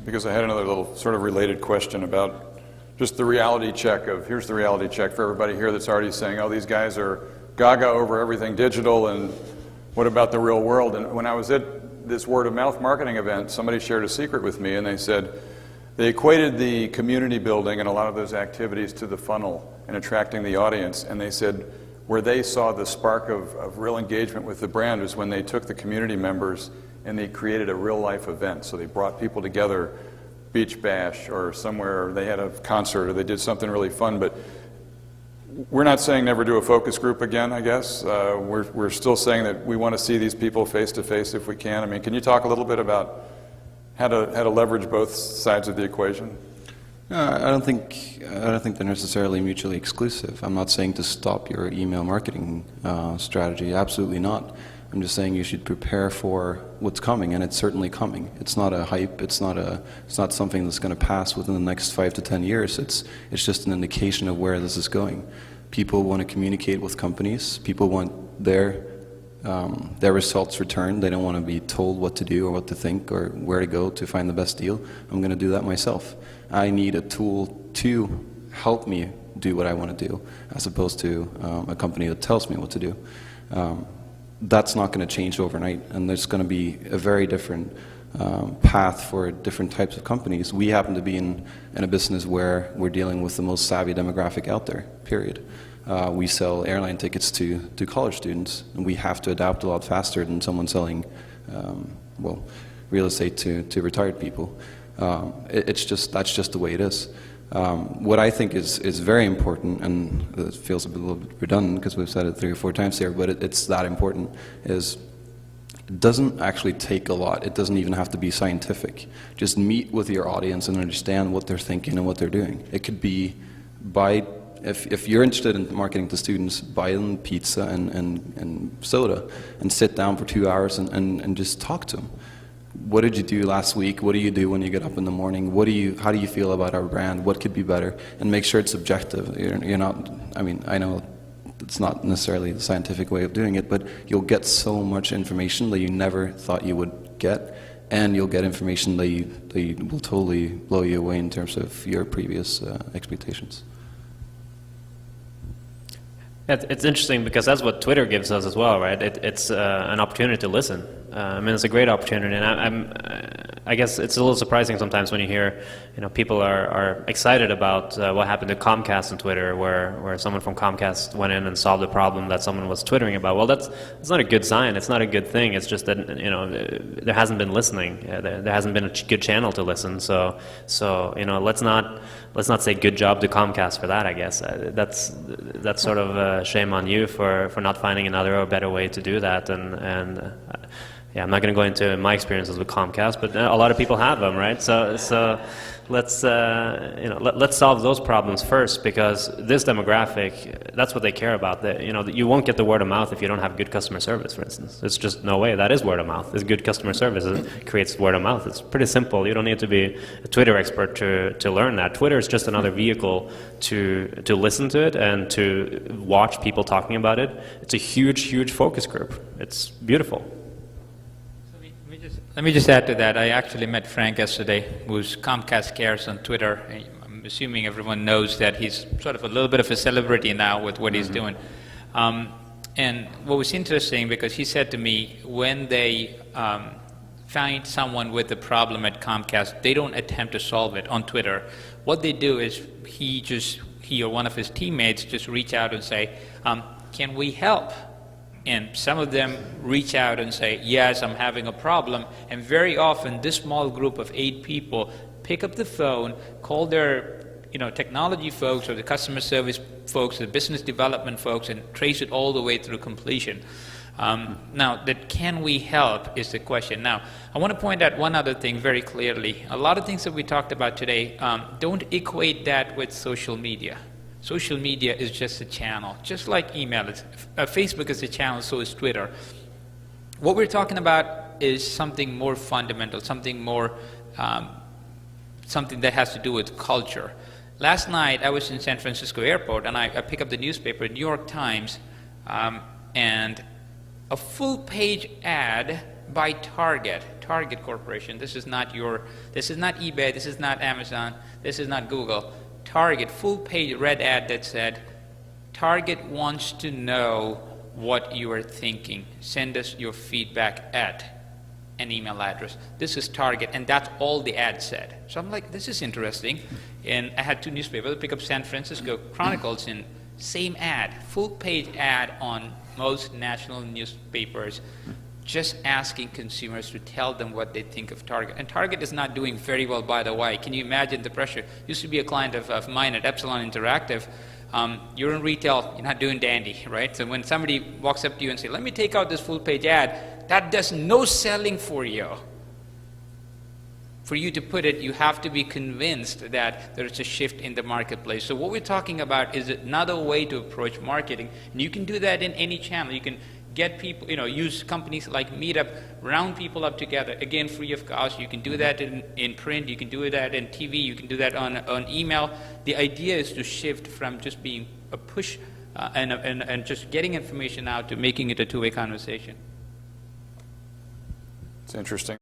because I had another little sort of related question about just the reality check of, here's the reality check for everybody here that's already saying, oh, these guys are gaga over everything digital, and what about the real world? And when I was at this word of mouth marketing event, somebody shared a secret with me, and they said they equated the community building and a lot of those activities to the funnel and attracting the audience, and they said where they saw the spark of real engagement with the brand was when they took the community members and they created a real life event. So they brought people together, Beach Bash or somewhere, they had a concert or they did something really fun. But we're not saying never do a focus group again, I guess. We're still saying that we want to see these people face to face if we can. I mean, can you talk a little bit about how to leverage both sides of the equation? I don't think they're necessarily mutually exclusive. I'm not saying to stop your email marketing strategy. Absolutely not. I'm just saying you should prepare for what's coming, and it's certainly coming. It's not a hype. It's not something that's going to pass within the next 5 to 10 years. It's just an indication of where this is going. People want to communicate with companies. People want their results returned. They don't want to be told what to do or what to think or where to go to find the best deal. I'm going to do that myself. I need a tool to help me do what I want to do, as opposed to a company that tells me what to do. That's not going to change overnight, and there's going to be a very different path for different types of companies. We happen to be in a business where we're dealing with the most savvy demographic out there, period. We sell airline tickets to college students, and we have to adapt a lot faster than someone selling real estate to retired people. That's just the way it is. What I think is very important, and it feels a little bit redundant because we've said it 3 or 4 times here, but it's that important, is it doesn't actually take a lot. It doesn't even have to be scientific. Just meet with your audience and understand what they're thinking and what they're doing. It could be if you're interested in marketing to students, buy them pizza and soda and sit down for 2 hours and just talk to them. What did you do last week? What do you do when you get up in the morning? How do you feel about our brand? What could be better? And make sure it's objective. You're not, I mean, I know it's not necessarily the scientific way of doing it, but you'll get so much information that you never thought you would get, and you'll get information that will totally blow you away in terms of your previous expectations. It's interesting because that's what Twitter gives us as well, right? It's an opportunity to listen. I mean, it's a great opportunity, and I guess it's a little surprising sometimes when you hear, people are excited about what happened to Comcast on Twitter, where someone from Comcast went in and solved a problem that someone was twittering about. Well, that's not a good sign. It's not a good thing. It's just that there hasn't been listening. There hasn't been a good channel to listen. So let's not say good job to Comcast for that. I guess that's sort of shame on you for not finding another or better way to do that. And yeah, I'm not going to go into my experiences with Comcast, but a lot of people have them, right? So let's solve those problems first, because this demographic, that's what they care about. You won't get the word of mouth if you don't have good customer service, for instance. It's just no way. That is word of mouth. It's good customer service. It creates word of mouth. It's pretty simple. You don't need to be a Twitter expert to learn that. Twitter is just another vehicle to listen to it and to watch people talking about it. It's a huge focus group. It's beautiful. Let me just add to that. I actually met Frank yesterday, who's Comcast Cares on Twitter. I'm assuming everyone knows that he's sort of a little bit of a celebrity now with what he's doing. And what was interesting, because he said to me, when they find someone with a problem at Comcast, they don't attempt to solve it on Twitter. What they do is he or one of his teammates just reach out and say, can we help? And some of them reach out and say, yes, I'm having a problem. And very often, this small group of 8 people pick up the phone, call their technology folks or the customer service folks, the business development folks, and trace it all the way through completion. Now, that can we help is the question. Now, I want to point out one other thing very clearly. A lot of things that we talked about today, don't equate that with social media. Social media is just a channel, just like email. Facebook is a channel, so is Twitter. What we're talking about is something more fundamental, something that has to do with culture. Last night, I was in San Francisco airport, and I picked up the newspaper, New York Times, and a full-page ad by Target. Target Corporation. This is not eBay, this is not Amazon, this is not Google. Target, full page red ad that said, Target wants to know what you are thinking. Send us your feedback at an email address. This is Target, and that's all the ad said. So I'm like, this is interesting. And I had two newspapers, pick up San Francisco Chronicles, and same ad, full page ad on most national newspapers, just asking consumers to tell them what they think of Target. And Target is not doing very well, by the way. Can you imagine the pressure? Used to be a client of mine at Epsilon Interactive. You're in retail, you're not doing dandy, right? So when somebody walks up to you and says, let me take out this full page ad, that does no selling for you. For you to put it, you have to be convinced that there's a shift in the marketplace. So what we're talking about is another way to approach marketing. And you can do that in any channel. You can get people, use companies like Meetup, round people up together, again, free of cost. You can do that in print, you can do that in TV, you can do that on email. The idea is to shift from just being a push and just getting information out to making it a two-way conversation. It's interesting.